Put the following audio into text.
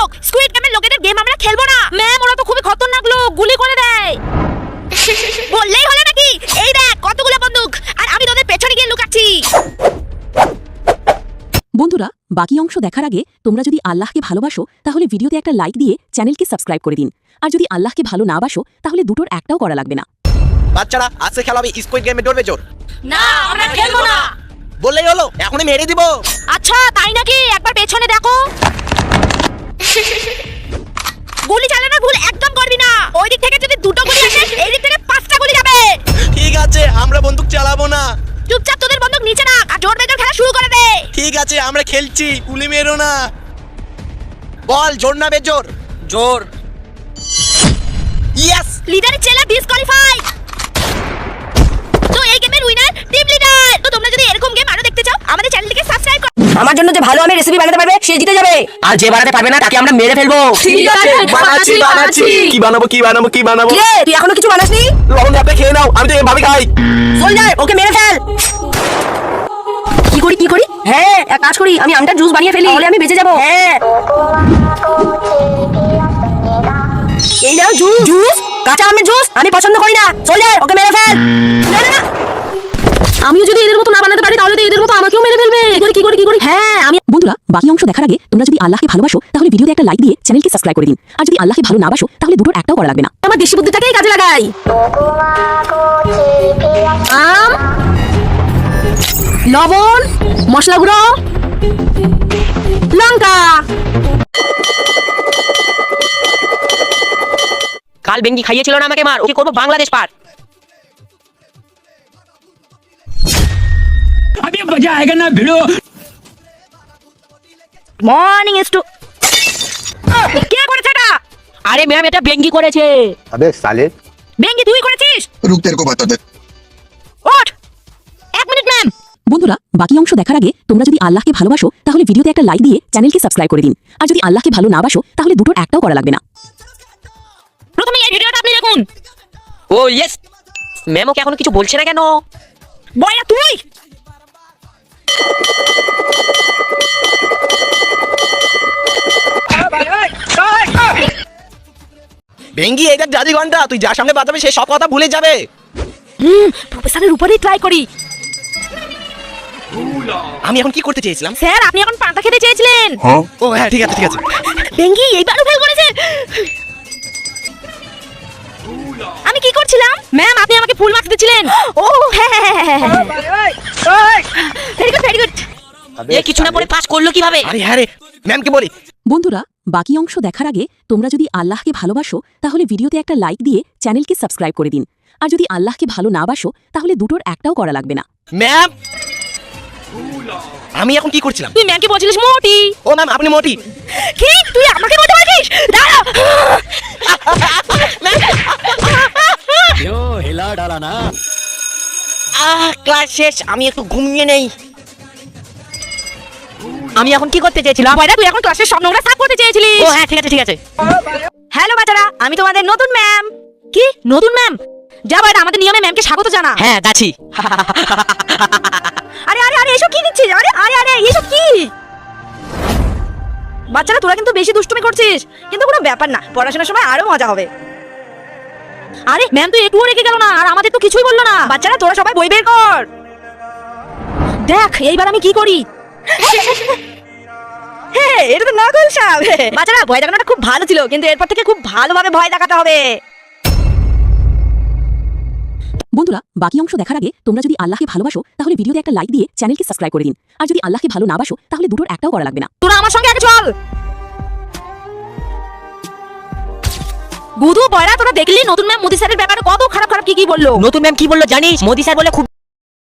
লোক, স্কুইড গেমের লোকেদের গেম আমরা খেলবো না। ম্যাম ওরা তো খুবই খতরনাক লোক, গুলি করে দেয়। বললেই হলো নাকি? এই দেখ কতগুলো বন্দুক, আর আমি তোদের পেছনে গিয়ে লুকাচ্ছি। বন্ধুরা, বাকি অংশ দেখার আগে তোমরা যদি আল্লাহকে ভালোবাসো তাহলে ভিডিওতে একটা লাইক দিয়ে চ্যানেলকে সাবস্ক্রাইব করে দিন। আর যদি আল্লাহকে ভালো না বাসো তাহলে দুটোর একটাও করা লাগবে না। বাচ্চারা আজকে খেলা হবে স্কুইড গেমে ডরবে জোর। না আমরা খেলবো না। বললেই হলো, এখনই মেরে দিব। আচ্ছা তাই নাকি? একবার পেছনে দেখো। গুলি চালানোর ভুল একদম করবি না। ওই দিক থেকে যদি দুটো গুলি আসে, এই দিক থেকে 5টা গুলি যাবে। ঠিক আছে, আমরা বন্দুক চালাবো না। চুপচাপ তোদের বন্দুক নিচে রাখ আর জোর বেজোর খেলা শুরু করে দে। ঠিক আছে, আমরা খেলছি, গুলি মেরো না। বল জোর না বেজোর? জোর। ইয়েস, লিডারের ছেলে ডিসকোয়ালিফাই। তো এই গেমের উইনার টিম লিডার। তো তোমরা যদি এরকম গেম আরো দেখতে চাও আমাদের চ্যানেলটিকে সাবস্ক্রাইব করো। আমার জন্য যে ভালো আমি রেসিপি বানাতে পারবে সে জিতে যাবে, আর যে বানাতে পারবে না তাকে আমরা মেরে ফেলবো। ঠিক আছে, বানাচ্ছি। কি বানাবো? রে তুই এখনো কিছু বানাসনি? লবণ দিয়ে আপনি খেয়ে নাও, আমি তো এভাবে খাই। চল যাই, ওকে মেরে ফেল। কি করি? হ্যাঁ এক কাজ করি, আমি আমটার জুস বানিয়ে ফেলি, তাহলে আমি বেঁচে যাবো। হ্যাঁ এই নাও জুস, কাঁচা আমের জুস আমি পছন্দ করি না। চল যাই, ওকে মেরে ফেল। না না, আমিও যদি এদের মতো না বানাতে পারি তাহলে তো এদের মতো আমাকেও মেরে ফেলবে। কি করি? হ্যাঁ আমি। বন্ধুরা, বাকি অংশ দেখার আগে তোমরা যদি আল্লাহকে ভালোবাসো তাহলে ভিডিওতে একটা লাইক দিয়ে চ্যানেলকে সাবস্ক্রাইব করে দিন। আর যদি আল্লাহকে ভালো না বাসো তাহলে দুটোর একটাও করা লাগবে না। আমার দেশি বুদ্ধিটাকেই কাজে লাগাই। আম, লবণ, মশলা গুঁড়ো, লঙ্কা। কাল বেঙ্গি খাইয়েছিল না আমাকে, মার ওকে করবো বাংলাদেশ পার। अभी मजा आएगा ना भिड़ो। Morning stew. কে করেছে এটা? আরে ম্যাম এটা বেঙ্গি করেছে। আবে সালে, বেঙ্গি তুই করেছিস? रुक तेरे को बता दे। ওঠ। 1 মিনিট ম্যাম। বন্ধুরা, বাকি অংশ দেখার আগে তোমরা যদি আল্লাহকে ভালোবাসো তাহলে ভিডিওতে একটা লাইক দিয়ে চ্যানেলকে সাবস্ক্রাইব করে দিন। আর যদি আল্লাহকে ভালো না বাসো তাহলে দুটোর একটাও করা লাগবে না। প্রথমে এই ভিডিওটা আপনি দেখুন। ও ইয়েস, ম্যাম ওকে এখনো কিছু বলছে না কেন? বয়রা তুই। বেঙ্গি এই দেখ জাদু ঘন্টা, তুই যার সামনে বাজাবে সে সব কথা ভুলে যাবে। প্রফেসরের উপরেই ট্রাই করি। আমি এখন কি করতে চেয়েছিলাম? স্যার আপনি এখন পান্তা খেতে চেয়েছিলেন। ও হ্যাঁ ঠিক আছে। বেঙ্গি এইবারও ফেল করেছে। আমি কি করছিলাম? ম্যাম আপনি আমাকে ফুল মার্কস দিয়েছিলেন। ও হ্যাঁ। Very good. এ কিছু না পড়ে পাস করলো কিভাবে? আরে হ্যাঁ রে, ম্যামকে বলি। বন্ধুরা, বাকি অংশ দেখার আগে তোমরা যদি আল্লাহকে ভালোবাসো তাহলে ভিডিওতে একটা লাইক দিয়ে চ্যানেলকে সাবস্ক্রাইব করে দিন। আর যদি আল্লাহকে ভালো না বাসো তাহলে দুটোর একটাও করা লাগবে না। ম্যাম আমি এখন কি করছিলাম? তুই ম্যামকে বলছিলিস মোটি। ও ম্যাম আপনি মোটি। কি তুই আমাকে মোটি বলছিস? দাঁড়া। यो हिला डाला ना। ক্লাস শেষ, আমি একটু ঘুমিয়ে নেই। আমি এখন কি করতে চেয়েছিলাম? বয়রা তুই এখন ক্লাসের সব নোংরা সাফ করতে চেয়েছিলিস। ও হ্যাঁ ঠিক আছে। হ্যালো বাচ্চারা, আমি তোমাদের নতুন ম্যাম। কি নতুন ম্যাম? যা বয়রা আমাদের নিয়মে ম্যামকে স্বাগত জানা। হ্যাঁ যাচ্ছি। আরে এসব কি দিচ্ছিস? আরে এসব কি? বাচ্চারা তোরা কিন্তু বেশি দুষ্টুমি করছিস, কিন্তু কোনো ব্যাপার না, পড়াশোনার সময় আরো মজা হবে। আরে ম্যাম তো একটুও রেখে গেল না, আর আমাদের তো কিছুই বললো না। বাচ্চারা তোরা সবাই বই বের কর। দেখ এইবার আমি কি করি। হ্যাঁ এটা তো নকল সাপ। বাচ্চারা ভয় দেখানোটা খুব ভালো ছিল, কিন্তু এরপর থেকে খুব ভালোভাবে ভয় দেখাতে হবে। বন্ধুরা, বাকি অংশ দেখার আগে তোমরা যদি আল্লাহকে ভালোবাসো তাহলে ভিডিওতে একটা লাইক দিয়ে চ্যানেলকে সাবস্ক্রাইব করে দিন। আর যদি আল্লাহকে ভালো না বাসো তাহলে দুটোর একটাও করা লাগবে না। তোরা আমার সঙ্গে আগে চল। গুদু বয়রা তোরা দেখলি নতুন ম্যাম মোদি স্যারের ব্যাপারে কত খারাপ কি বললো? নতুন ম্যাম কি বললো জানিস? মোদি স্যার বলে খুব